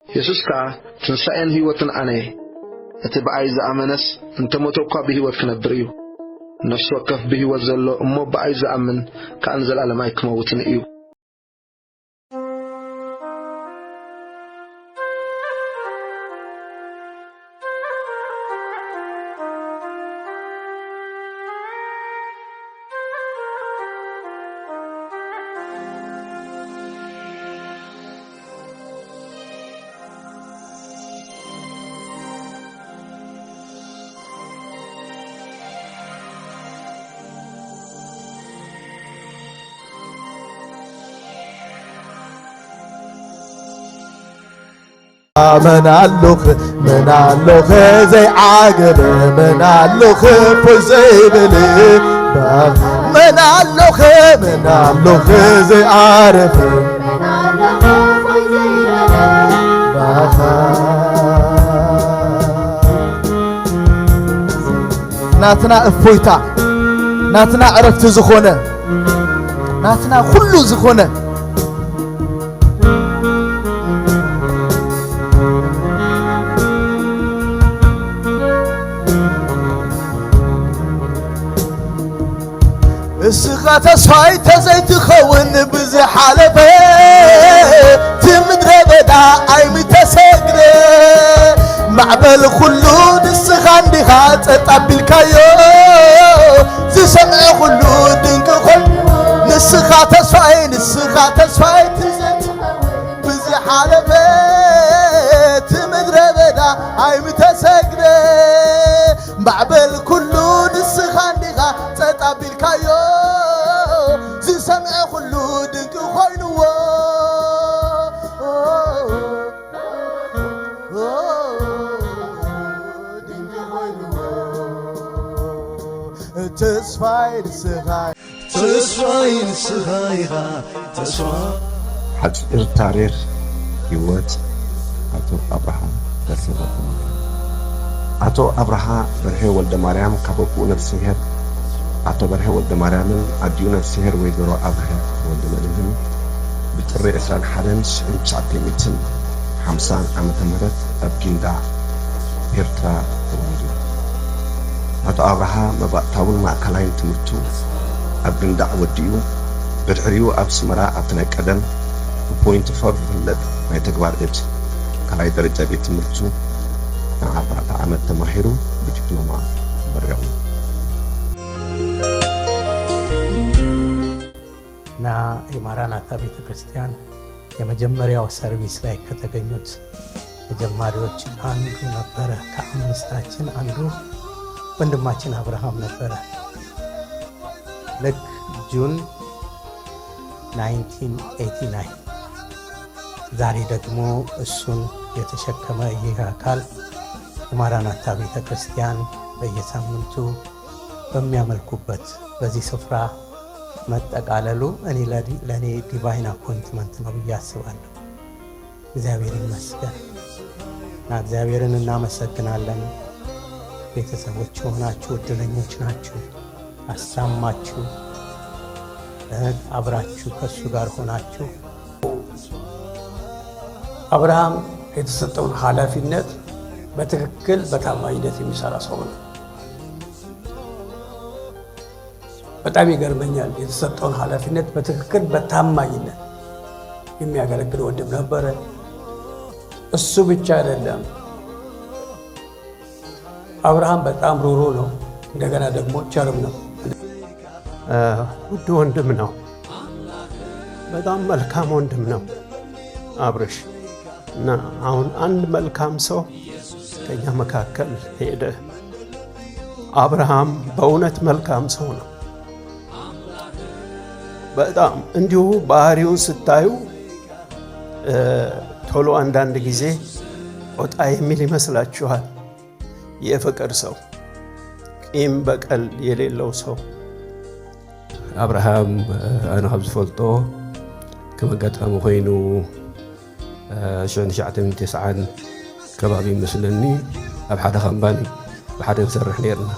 ኢየሱስ ከዓ ትንሣኤን ሕይወትን ኣነ እየ እቲ ብኣይ ዝኣመነስ እንተሞተ እኳ ብሕይወት ክነብር እዩ ነፍሱ ወከፍ ብሕይወት ዘሎ እሞ ብኣይ ዝኣምን ከኣን ዘለዓለም ኣይክመውትን እዩ من اللوخ زي عاقب من اللوخ فوزي بلي من اللوخ زي عارف من اللوخ فوزي بلي ناتنا افويتا ناتنا عرفت زخونه ناتنا كله زخونه السخات صايت زيت خون بزي حلفه تمدر بدا اي متسقره معبل خلود السخان دي خاص طبل كايو زي سمع خلود دنك خل السخات صايت زيت بزي حلفه تمدر بدا اي متسقره معبل خلود السخان دي خاص طبل كايو سمع خلودك خينو تسفايد السخاي حجر تاريخ هيوت أتو أبراهام أتو أبراهام برهي ولد مريم كبقو نفسه أتو برهي ولد مريم أديو نفسه ويدرو أبراهام ولد مريم بطري إسران حرنش إمشاعتي ميتن 50 عمت مرت أبكيندا إرترا ولد أتو أبراهام مبقتاون مع كلاين تمرتو أبكيندا وديو برحريو أبسمرا أتنك أدن بوينت فور فلد ما يتقبار إبس كلاي درجة بيت تمرتو عبرات عمت تمحيرو بجبنوما برغم ና የማራናታ ቤተክርስቲያን የመጀመሪያው ሰርቪስ ላይ ከተገኙት ተጀማሪዎች አንዱ ነበረ። ከአምስታችን አንዱ ወንድማችን አብርሃም ነበረ። ልክ ጁን 1989 ዛሬ ደግሞ እሱን የተሸከመ ይህ አካል የማራናታ ቤተክርስቲያን በየሳምንቱ በሚያመልኩበት በዚህ ስፍራ መጠቃለሉ ለኔ ዲቫይን አፖይንትመንት ነው ብዬ አስባለሁ። እግዚአብሔር ይመስገን እና እግዚአብሔርን እናመሰግናለን። ቤተሰቦች ሆናችሁ እድለኞች ናችሁ። አሳማችሁ አብራችሁ ከሱ ጋር ሆናችሁ አብርሃም የተሰጠውን ኃላፊነት በትክክል በታማኝነት የሚሰራ ሰው ነው። በጣም ይገርመኛል። የተሰጠውን ኃላፊነት በትክክል በታማኝነት የሚያገለግል ወንድም ነበረ። እሱ ብቻ አይደለም፣ አብርሃም በጣም ሩሩ ነው። እንደገና ደግሞ ቸርም ነው። ውድ ወንድም ነው። በጣም መልካም ወንድም ነው አብርሽ። እና አሁን አንድ መልካም ሰው ከኛ መካከል ሄደ። አብርሃም በእውነት መልካም ሰው ነው። በጣም እንዲሁ ባህሪውን ስታዩ ቶሎ አንዳንድ ጊዜ ወጣ የሚል ይመስላችኋል። የፍቅር ሰው፣ ቂም በቀል የሌለው ሰው አብርሃም ኣነ ካብ ዝፈልጦ ከመጋጠሚ ኮይኑ 1990 ከባቢ ይመስለኒ ኣብ ሓደ ካምፓኒ ብሓደ ንሰርሕ ነርና።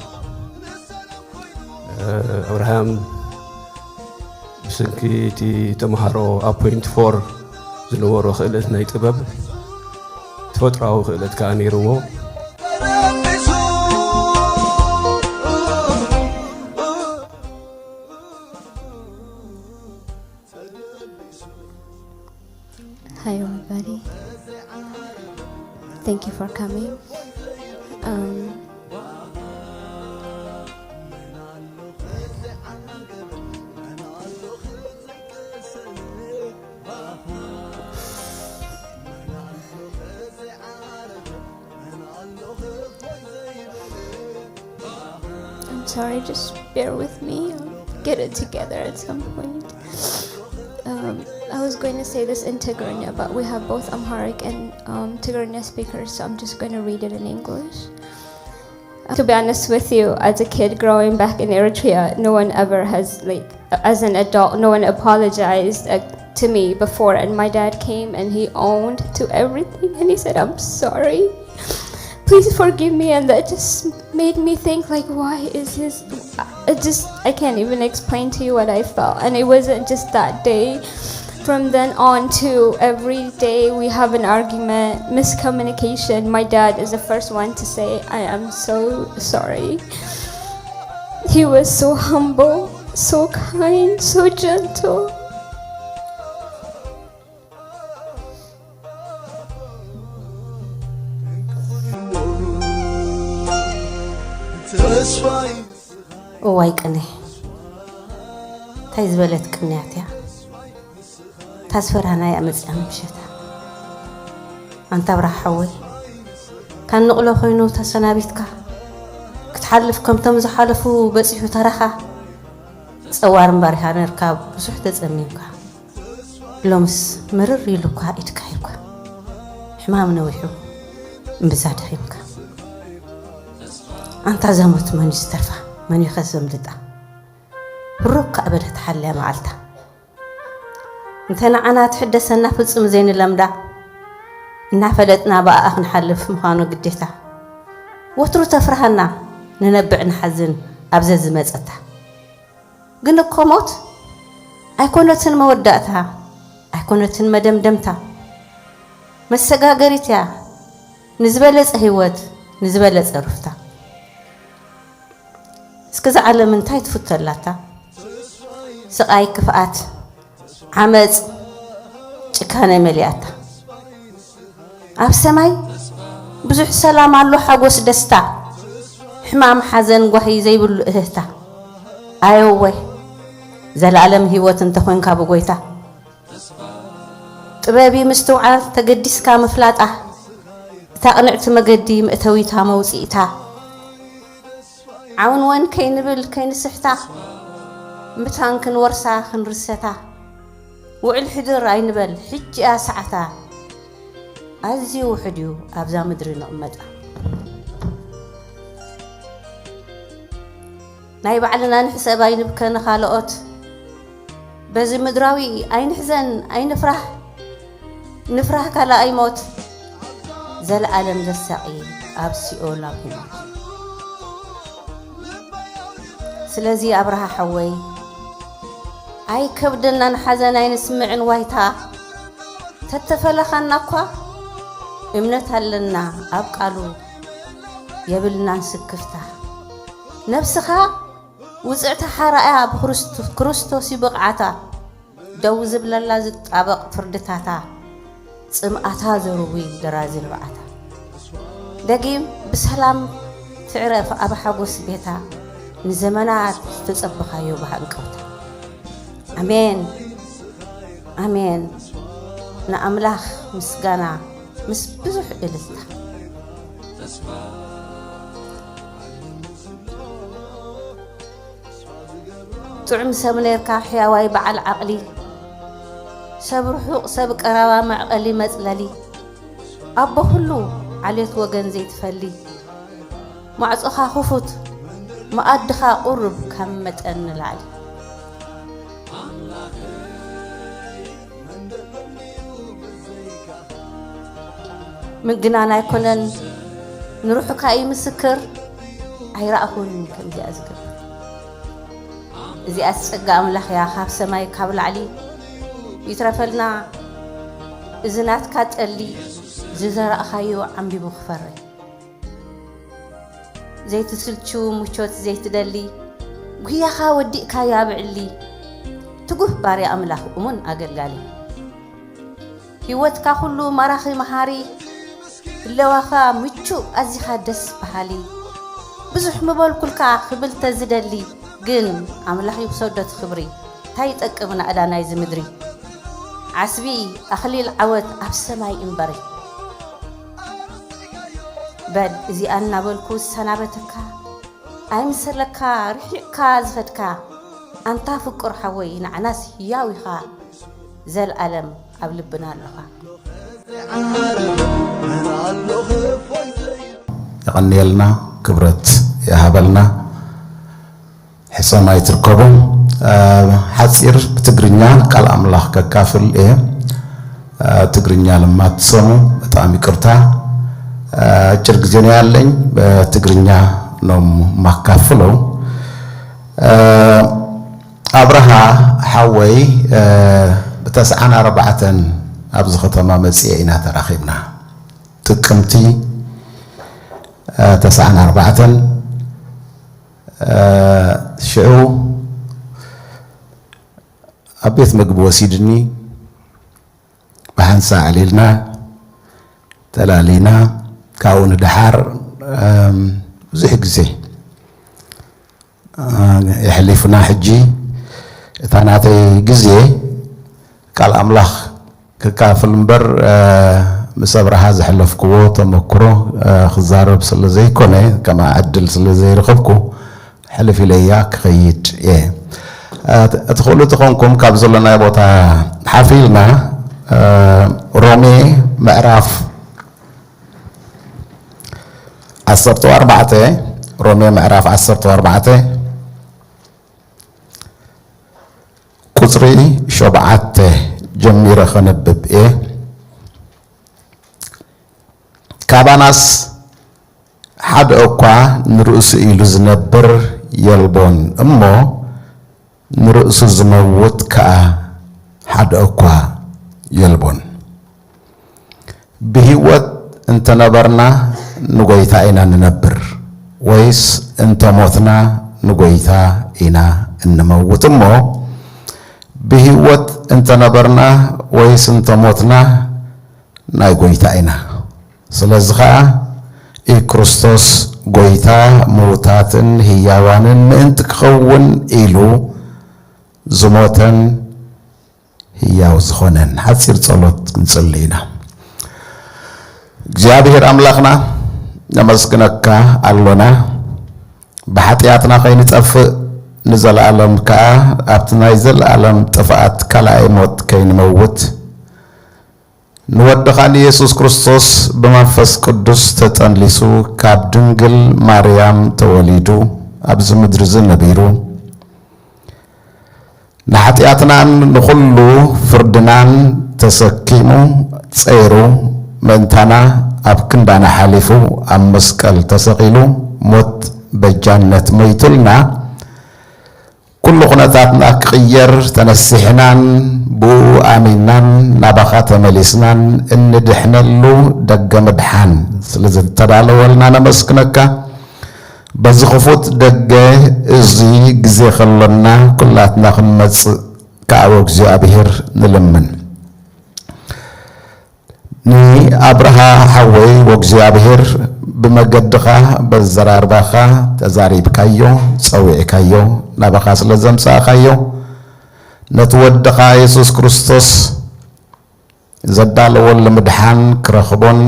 አብርሃም ብስንኪ እቲ ተምሃሮ ኣብ ፖይንት 4 ዝነበሮ ክእለት ናይ ጥበብ ተፈጥሯዊ ክእለት ከዓ ነይርዎ Hi everybody. Thank you for coming. I'm sorry, just bear with me. I'll get it together at some point. I was going to say this in Tigrinya, but we have both Amharic and Tigrinya speakers, so I'm just going to read it in English. To be honest with you, as a kid growing back in Eritrea, no one ever has, like, as an adult, no one apologized to me before, and my dad came and he owned to everything, and he said, I'm sorry. Please forgive me. And that just made me think, like, why is his... I can't even explain to you what I felt. And it wasn't just that day. From then on to every day we have an argument, miscommunication. My dad is the first one to say, I am so sorry. He was so humble, so kind, so gentle. واي قني تاي زبلت قنياتيا تاسفرها ناي امص امشتا انت برحوي كان نقلو خوينو تسنابيتكا كتحلف كم تمز حلفو بصيحو ترخا صوار مبارها نركاب بصح تصميمكا لومس مرر يلوكا اتكايكا حمام نويحو مبزاد خيمكا أنت زمت من يسترفع من يخزم لتا الرك أبدا تحلى معلتا انتنا أنا تحدث النفس مزين اللمدا نافلتنا بقى أخن حلف مخانو قديتا وترو تفرحنا ننبع نحزن أبزز مزتا قلنا كوموت أيكونتن موداتها أيكونتن مدمدمتا مسقا قريتيا نزبلت هيوت نزبلت عرفتا اسكز على من تايت فتلاتا سقاي كفات عمز ጭካኔ ملياتا اب سماي بزح سلام الله حغوس دستا حمام حزن غحي زيبل اهتا ايوه زلالم هيوت انت خوينكا بغويتا ጥበቢ مستوعال تقدسكا مفلاطه تقنعت مقدي مأتويتا موصيتا عون وين كينبل كين سحتا متان كن ورسا خن رستا وعل حدر عينبل حج ساعتا ازي وحديو ابزا مدري نقمطا ناي بعلنا نحسب عين بكن خالقوت بزي مدراوي عين حزن عين نفرح كلا اي موت زل عالم زسقي ابسي اولا بيموت سلازي أبرها حوي أي كبدنا نحزن أي نسمع وايتا تتفلخنا قا إمنتها لنا أبقالو يبلنا نسكفتا نفسها وزعتها حرائها بكريستوس بقعتا دوز بللا زت أبق فردتاتا سمعتها زروي درازي البعتا دقيم بسلام تعرف أبا حبوس بيتا نزمانات تصبخا يوبها انقوتا امين امين نأملاخ مسقانا مس بزح إلستا تعم سمنيركا حياواي بعل عقلي سبرحوق سبك أروا معقلي مزللي أبو هلو عليت وقن زيت فلي معصخا خفوت ما أدخا قرب كمت أن العلي من قنانا يكونن نروحو كاي مسكر أي رأهون كم زي أزقر زي أسقى أملاخ يا خاف سماي كابل علي يترفلنا إذنات كات اللي ዝዘራእኻዮ ዓንቢቡ ክፈሪ ዘይትስልቹ ሙቾት ዘይትደሊ ጉያኻ ወዲእካዮ ኣብዕሊ ትጉህ ባርያ ኣምላኽ እሙን ኣገልጋሊ ህይወትካ ኩሉ ማራኺ መሃሪ ለዋኻ ምቹ ኣዚኻ ደስ በሃሊ ብዙሕ ምበልኩልካ ክብል ተዝደሊ ግን ኣምላኽ ይውሰዶት ክብሪ እንታይ ይጠቅምና ኣዳናይ ዝምድሪ ዓስቢ ኣኽሊል ዓወት ኣብ ሰማይ እምበሪ በል እዚኣ እናበልኩ ሰናበትካ ኣይምሰለካ ርሒቕካ ዝኸድካ ኣንታ ፍቁር ሓወይ ንዓናስ ሕያው ኢኻ ዘለዓለም ኣብ ልብና ኣለኻ يغنيلنا كبرت يهبلنا حسام يتركبوا حصير بتجرنيا قال أملاح ككافل إيه تجرنيا لما تسمو تامي كرتا جرق زينيا لين بتجرنيا نوم ما كافلو أبرها حوي بتسعنا 4 أبز ختما مسيئنا تراخيبنا تكمتي 4 شعو أبيت مقبو سيدني بحنسا عليلنا تلالينا كاون دحار زحق زي يحلفنا حجي تاناتي قزي قال أملاخ كافل مبر مسابرها زحلف كوو تمكرو خزارب سلزي كونه كما عدل سلزي رخبكو حلف إلياك خيد ادخلوا تخونكم كابزلنا يبوتا حفيلنا رومي معراف 14 رومي معراف 14 قصري شبعت جمير خنبب كاباناس حد أقوى نرؤس إلو زنبر يلبون أمو نرؤس زموت كا حد أقوى يلبون بهوت انت نبرنا نقويتا إنا ننبر ويس انت موتنا نقويتا إنا نموت أمو بهوت انت نبرنا ويس انت موتنا نقويتا إنا سلازخا إي كريستوس قويتا موتاتن هياوانن انت كخون إلو زموتن هياو زخونن حتصير صلوت نصلينا እግዚአብሔር አምላክና ነመስግነካ አሎና በኃጢአትና ከይንጠፍእ ንዘለዓለም ከዓ ኣብቲ ናይ ዘለዓለም ጥፍኣት ካልኣይ ሞት ከይንመውት ንወድኻ ንኢየሱስ ክርስቶስ ብመንፈስ ቅዱስ ተጠንሊሱ ካብ ድንግል ማርያም ተወሊዱ ኣብዚ ምድሪ ዝነቢሩ ንኃጢአትናን ንኹሉ ፍርድናን ተሰኪሙ ፀይሩ منتنا أبكندنا حلفو أم مسكال تسقيلو موت بجانة ميتلنا كل خناتنا كغير تنسحنان بو آمينان نبخات مليسنان إن دحنلو دق مدحان سلزت تدالو ولنا نمسكنكا بزخفوت دق إزي جزي خلنا كلاتنا خمس كعوك زي أبهر نلمن ني أبرها حوي وجزيابهر بمجدخا بالزراربخا تزاريب كايو سوي كايو نبخا سلزم ساخايو نتودخا يسوس كريستوس زدال ول مدحان كرخبون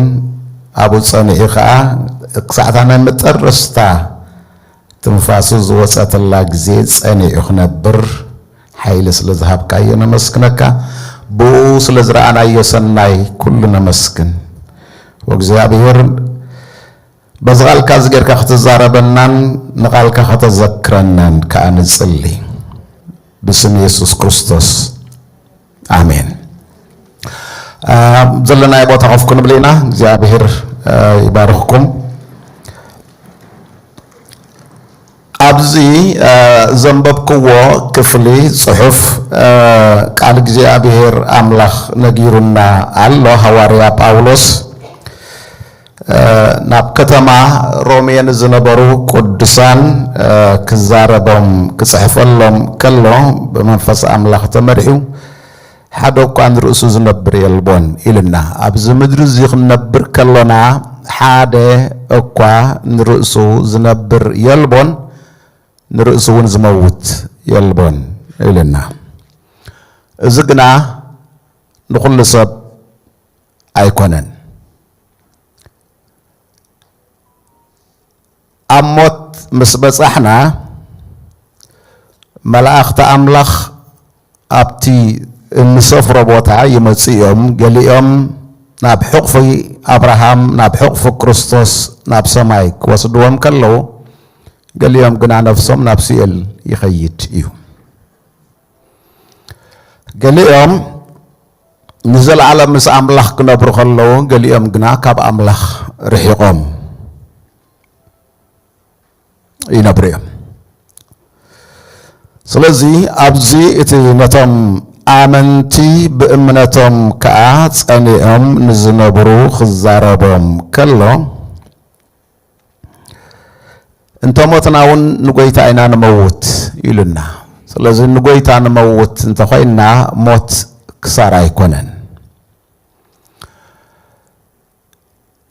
أبو صنيخا ساعتنا مترستا تنفاسو زوسات الله جزيز أني أخنبر حيل سلزهاب كايو نمسكنكا بو سلزرعنا يسناي كلنا مسكن وእግዚአብሔር بزغالك زغيرك ختزاربنان نقالك ختذكرنان كأنصلي باسم يسوع كريستوس آمين زلنا يبوتا خوفكن بلينا እግዚአብሔር يبارككم أبزي زنببكو كفلي صحف قال እግዚአብሔር أملاخ نجيرنا الله حواريا باولوس ናብ ከተማ ሮሜን ዝነበሩ ቅዱሳን ክዛረቦም ክጽሕፈሎም ከሎ ብመንፈስ ኣምላኽ ተመሪሑ ሓደ እኳ ንርእሱ ዝነብር የልቦን ኢልና ኣብዚ ምድሪ እዚ ክንነብር ከሎና ሓደ እኳ ንርእሱ ዝነብር የልቦን ንርእሱ እውን ዝመውት የልቦን ኢልና እዚ ግና ንኹሉ ሰብ ኣይኮነን ኣሞት ምስ በጻሕና መላእኽቲ ኣምላኽ ኣብቲ እንሰፍሮ ቦታ ይመጽኦም ገሊኦም ናብ ሕቕፊ ኣብርሃም ናብ ሕቕፊ ክርስቶስ ናብ ሰማይ ክወስድዎም ከለዉ ገሊኦም ግና ነፍሶም ናብ ሲኦል ይኸይድ እዩ ገሊኦም ንዘለዓለም ምስ ኣምላኽ ክነብሩ ከለዉ ገሊኦም ግና ካብ ኣምላኽ ርሒቖም ይነብሩ እዮም ስለዚ ኣብዚ እቲ ነቶም ኣመንቲ ብእምነቶም ከዓ ጸኒዖም ንዝነብሩ ክዛረቦም ከሎ እንተሞትና እውን ንጎይታ ኢና ንመውት ኢሉና ስለዚ ንጎይታ ንመውት እንተኾይንና ሞት ክሳር ኣይኮነን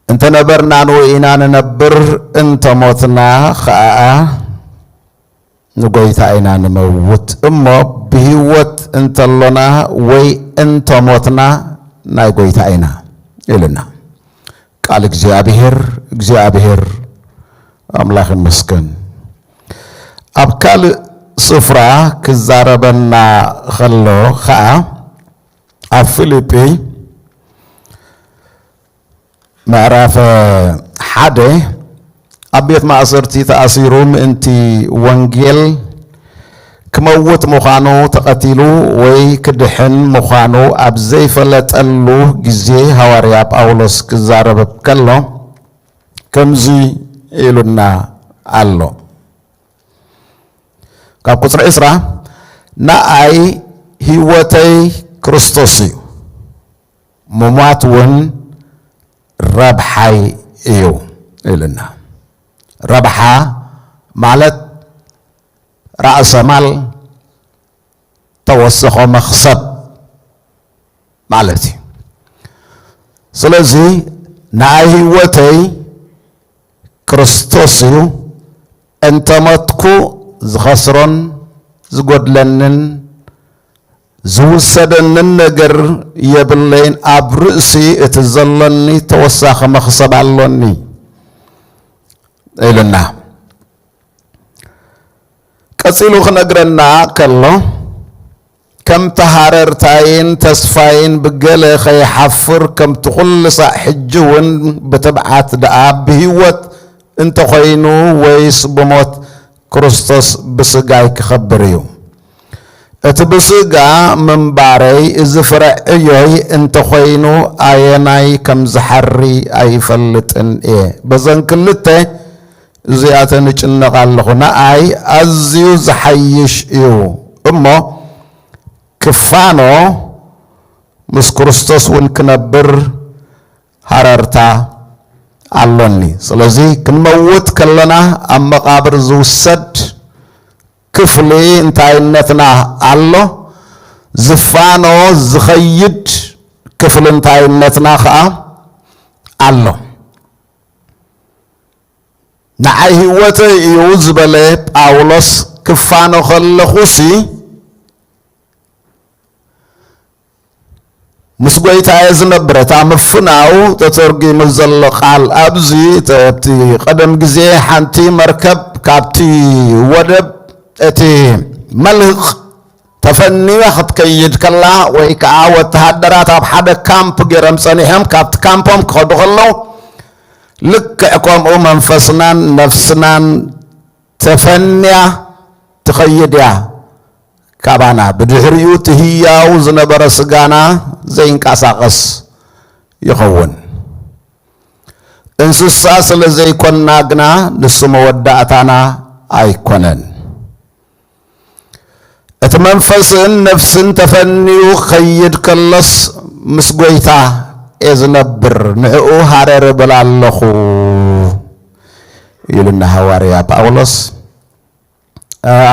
እንተነበርና ንውኢና ንነብር እንተሞትና ከዓ ንጎይታ ኢና ንመውት እሞ ብህይወት እንተሎና ወይ እንተሞትና ናይ ጎይታ ኢና ኢልና ቃል እግዚአብሔር አምላኽ ይመስገን ኣብ ካልእ ስፍራ ክዛረበና ከሎ ከዓ ኣብ ፊልጵ ምዕራፍ 1 ኣብ ቤት ማእሰርቲ ተኣሲሩ ምእንቲ ወንጌል ክመውት ምዃኑ ተቐቲሉ ወይ ክድሕን ምዃኑ ኣብ ዘይፈለጠሉ ግዜ ሐዋርያ ጳውሎስ ክዛረብ ከሎ ከምዚ ኢሉና ኣሎ ካብ ቁጽሪ 20 ንኣይ ህይወተይ ክርስቶስ እዩ ምሟት እውን ረብሓይ እዩ ኢሉና ረብሓ ማለት ራእሰ ማል ተወሰኸ መኽሰብ ማለት እዩ ስለዚ ንኣይ ህይወተይ ክርስቶስ እዩ እንተሞትኩ ዝኸስሮን ዝጎድለንን ዝውሰደንን ነገር የብለይን ኣብ ርእሲ እቲ ዘለኒ ተወሳኺ መኽሰብ ኣሎኒ ኢሉና ቀፂሉ ክነግረና ከሎ ከም ተሃረርታይን ተስፋይን ብገለ ከይሓፍር ከምቲ ኩሉ ሳዕ ሕጂ እውን ብትብዓት ደኣ ብህይወት እንተኾይኑ ወይስ ብሞት ክርስቶስ ብስጋይ ክኸብር እዩ እቲ ብስጋ ምንባረይ እዚ ፍርዕዮይ እንተኾይኑ ኣየናይ ከም ዝሓሪ ኣይፈልጥን እየ በዘን ክልተ እዚኣተን እጭነቕ ኣለኹ ንኣይ ኣዝዩ ዝሓይሽ እዩ እሞ ክፋኖ ምስ ክርስቶስ እውን ክነብር ሃረርታ ኣሎኒ ስለዚ ክንመውት ከለና ኣብ መቃብር ዝውሰድ ክፍሊ እንታይነትና ኣሎ ዝፋኖ ዝኸይድ ክፍሊ እንታይነትና ከዓ ኣሎ ንዓይ ህይወተይ እዩ ዝበለ ጳውሎስ ክፋኖ ከለኹሲ ምስ ጎይታየ ዝነበረ እታ ምፍናው ተተርጊሙ ዘሎ ቃል ኣብዚ እቲ ቀደም ግዜ ሓንቲ መርከብ ካብቲ ወደብ እቲ መልህቕ ተፈኒዋ ክትከይድ ከላ ወይ ከዓ ወተሃደራት ኣብ ሓደ ካምፕ ገይሮም ጸኒሖም ካብቲ ካምፖም ክኸዱ ከለዉ ልክዕ ከምኡ መንፈስናን ነፍስናን ተፈንያ ትኸይድ እያ ካባና ብድሕሪኡ ትህያው ዝነበረ ስጋና ዘይንቀሳቐስ ይኸውን እንስሳ ስለ ዘይኮንና ግና ንሱ መወዳእታና ኣይኮነን እቲ መንፈስን ነፍስን ተፈንዩ ክኸይድ ከሎስ ምስ ጎይታ እዝነብር ንዕኡ ሃረር በላለኹ ይልና ሐዋርያ ጳውሎስ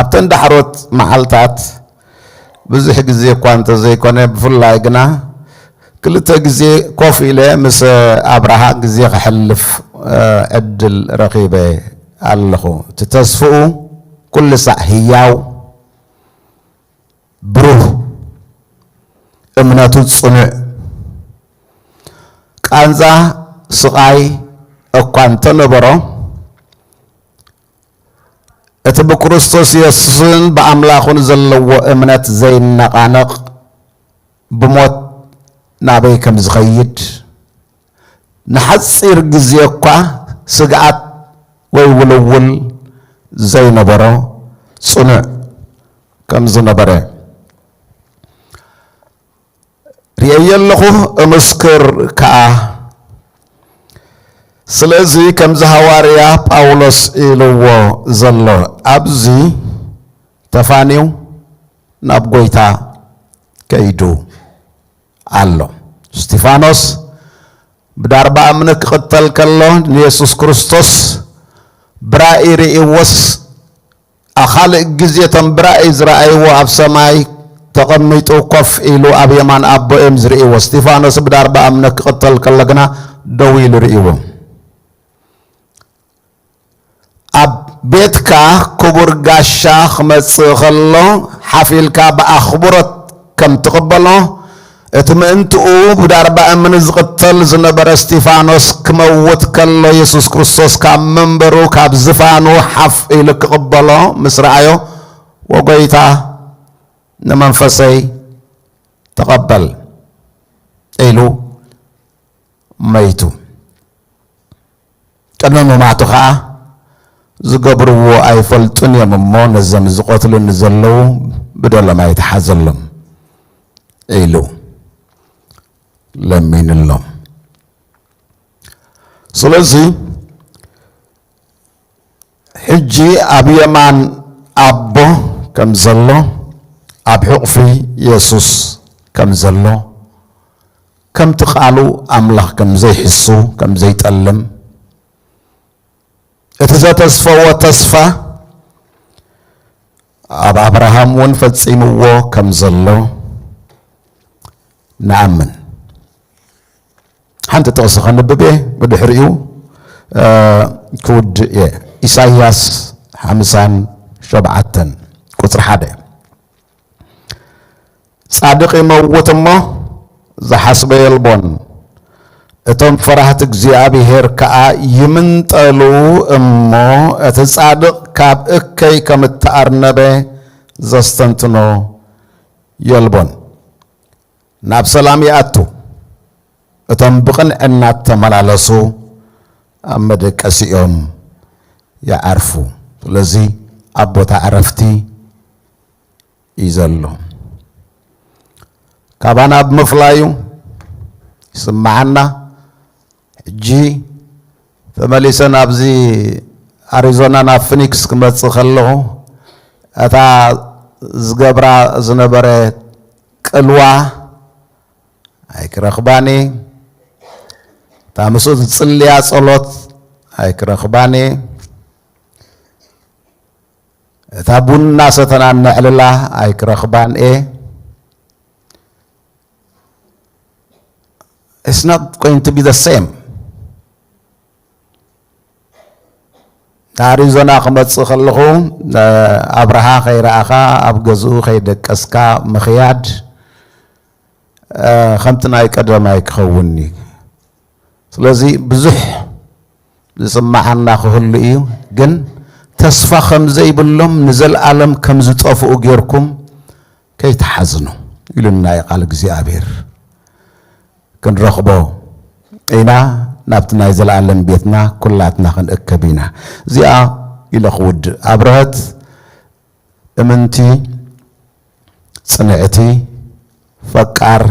ኣብተን ዳሕሮት መዓልታት ብዙሕ ግዜ እኳ እንተዘይኮነ ብፍላይ ግና ክልተ ግዜ ኮፍ ኢለ ምስ ኣብርሃ ግዜ ክሕልፍ ዕድል ረኺበ ኣለኹ እቲ ተስፍኡ ኩሉ ሳዕ ህያው ብሩህ እምነቱ ጽኑዕ ቃንዛ ስቃይ እኳ እንተነበሮ እቲ ብክርስቶስ ኢየሱስን በአምላኹን ዘለዎ እምነት ዘይነቃነቕ ብሞት ናበይ ከም ዝኸይድ ንሓፂር ግዜ እኳ ስግዓት ወይ ውልውል ዘይነበሮ ጽኑዕ ከም ዝነበረ ርየየለኹ እምስክር ከዓ ስለዚ ከም ሐዋርያ ጳውሎስ ኢልዎ ዘሎ ኣብዚ ተፋኒው ናብ ጎይታ ከይዱ ኣሎ እስጢፋኖስ ብዳርባ እምነት ክቅተል ከሎ ኢየሱስ ክርስቶስ ብራእይ ርኢዎስ ኣኻልእ ግዜ ተን ብራእይ ዝረአይዎ ኣብ ሰማይ ተቐሚጡ ኮፍ ኢሉ ኣብ የማን ኣቦኦም ዝርኢዎ እስጢፋኖስ ብዳርባ እምነት ክቅተል ከሎ ግና ደው ኢሉ ርኢዎ ኣብ ቤትካ ክቡር ጋሻ ክመጽእ ከሎ ሓፊልካ ብኣኽብሮት ከም ትቕበሎ እቲ ምእንትኡ ብዳርባ እምነት ዝቅተል ዝነበረ እስጢፋኖስ ክመውት ከሎ ኢየሱስ ክርስቶስ ካብ መንበሩ ካብ ዝፋኑ ሓፍ ኢሉ ክቕበሎ ምስ ረኣዮ ወጎይታ ንመንፈሰይ ተቐበል ኢሉ መይቱ ቅድሚ ምማቱ ከዓ ዝገብርዎ ኣይፈልጡን እዮም እሞ ነዞም ዝቆትሉን ዘለዉ ብደሎም ኣይተሓዘሎም ኢሉ ለሚንሎም ስለዚ ሕጂ ኣብ የማን ኣቦ ከም ዘሎ ኣብ ሕቑፊ ኢየሱስ ከም ዘሎ ከምቲ ቃሉ ኣምላኽ ከም ዘይሕሱ ከም ዘይጠልም እቲ ዘተስፈዎ ተስፋ ኣብ አብርሃም ውን ፈጺምዎ ከም ዘሎ ንኣምን ሓንቲ ጥቕሲ ኸንብብ ብድሕሪኡ ክውድ ኢሳይያስ 57 ቁፅሪ 1 ጻድቕ ይመውት እሞ ዝሓስበ የልቦን እቶም ፈራህቲ እግዚአብሔር ከዓ ይምንጠሉ እሞ እቲ ጻድቕ ካብ እከይ ከም እተኣርነበ ዘስተንትኖ የልቦን ናብ ሰላም ይኣቱ እቶም ብቕንዕና ተመላለሱ ኣብ መደቀሲኦም ይዓርፉ ስለዚ ኣብ ቦታ ዕረፍቲ እዩ ዘሎ ካባና ብምፍላዩ ይስማዓና ሕጂ ተመሊሰን ኣብዚ ኣሪዞና ናብ ፊኒክስ ክመጽእ ከለኹ እታ ዝገብራ ዝነበረ ቅልዋ ኣይክረኽባኒ እታ ምስኡ ዝጽልያ ጸሎት ኣይክረኽባኒ እታ ቡና ሰተና ንዕልላ ኣይክረኽባን It's not going to be the same. አሪዞና ክመጽእ ከለኹ ኣብርሃ ኸይረኣኻ ኣብ ገዝኡ ኸይደቀስካ ምኽያድ ከምቲ ናይ ቀደማይ ክኸውን እዩ ስለዚ ብዙሕ ዝስማዓና ክህሉ እዩ ግን ተስፋ ከም ዘይብሎም ንዘለኣለም ከም ዝጠፍኡ ጌርኩም ከይተሓዝኑ ኢሉና ቃል እግዚኣብሔር ክንረኽቦ ኢና ናብቲ ናይ ዘለኣለም ቤትና ኩላትና ክንእከብ ኢና እዚኣ ኢለ ክውድ ኣብርሀት እምንቲ ጽንዕቲ ፈቃር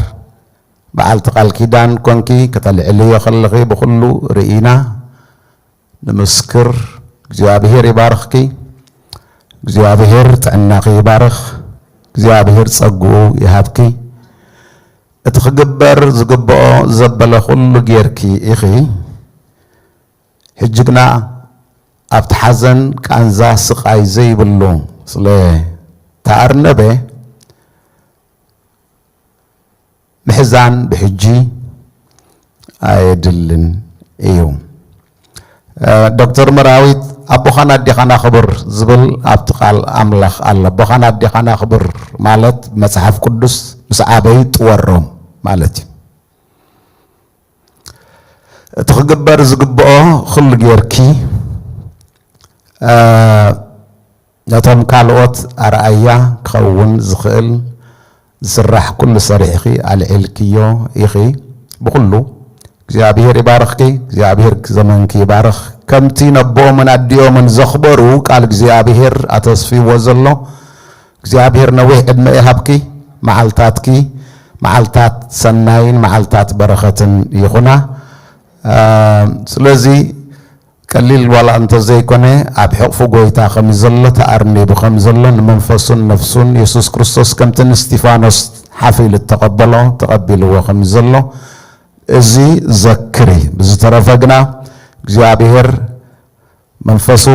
በዓልቲ ቃል ኪዳን ኮንኪ ከተልዕልዮ ከለኺ ብኩሉ ርኢና ንምስክር እግዚአብሔር ይባርኽኪ እግዚአብሔር ጥዕናኺ ይባርኽ እግዚአብሔር ጸጉኡ ይሃብኪ اتخجبر زقبو زبل كل جيركي إخي حجقنا أبتحزن كان زاسق أي زي بلو صلي تأرنبه محزان بحجي أيدلن إيوم دكتور مراويت أبو خانا دي خانا خبر زبل أبتقال أملخ الله أبو خانا دي خانا خبر مالت مسحف قدس مسعابيت وروم مالتي تخجبر زقبو خل جيركي نتم كالوت أرأيا كون زخل زرح كل صريحي على الكيو إخي بقوله እግዚአብሔር ይባርክኪ እግዚአብሔር ዘመንኪ ይባርክ ከምቲ ነቦ ምን አዲዮ ምን ዘኽበሩ ቃል እግዚአብሔር አተስፊዎ ዘሎ እግዚአብሔር ነዊሕ ዕድመ ይሃብኪ መዓልታትኪ መዓልታት ሰናይን መዓልታት በረኸትን ይኹና ስለዚ ቀሊል ዋላ እንተ ዘይኮነ ኣብ ሕቕፉ ጎይታ ከም ዘሎ ተኣርኒቡ ከም ዘሎ ንመንፈሱን ነፍሱን ኢየሱስ ክርስቶስ ከምቲ ንስጢፋኖስ ሓፊሉ ተቐበሎ ተቐቢልዎ ከም ዘሎ እዚ ዘክሪ ብዝተረፈግና እግዚአብሔር መንፈሱ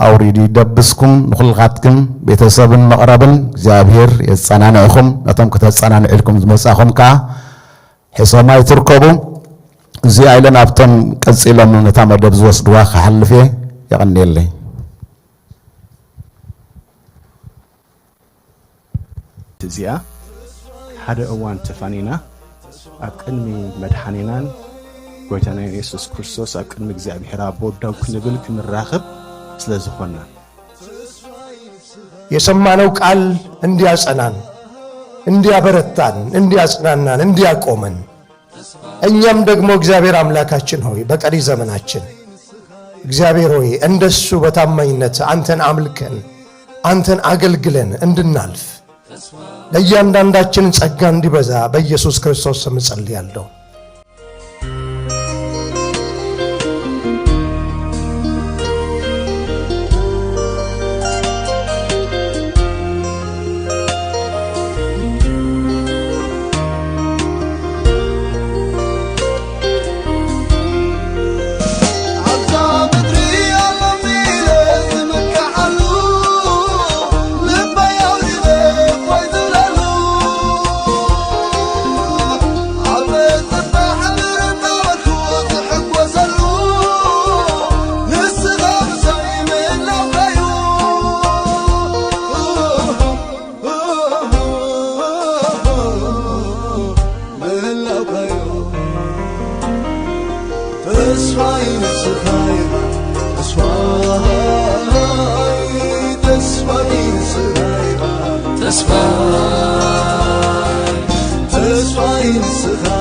አውሪዲ ደብስኩም ንኹልኻትኩም ቤተሰብን መቕረብን እግዚአብሔር የጸናንዕኹም ነቶም ከተጸናንዕልኩም ዝመጻኹም ካ ሕሶማይ ትርከቡ እዚ አይለን ኣብቶም ቀጺሎም ነታ መደብ ዝወስድዋ ክሓልፍ ይቕኒየለይ እዚኣ ሓደ እዋን ተፋኒና ኣብ ቅድሚ መድሓኒናን ጎይታና ኢየሱስ ክርስቶስ ኣብ ቅድሚ እግዚአብሔር አብ ወዳው ክንብል ክንራኸብ ስለዝኾና የሰማነው ቃል እንዲያጸናን እንዲያበረታን እንዲያጽናናን እንዲያቆመን እኛም ደግሞ እግዚአብሔር አምላካችን ሆይ በቀሪ ዘመናችን እግዚአብሔር ሆይ እንደሱ በታማኝነት አንተን አምልከን አንተን አገልግለን እንድናልፍ ለእያንዳንዳችን ጸጋ እንዲበዛ በኢየሱስ ክርስቶስ ስም ጸልያለሁ። That's fine.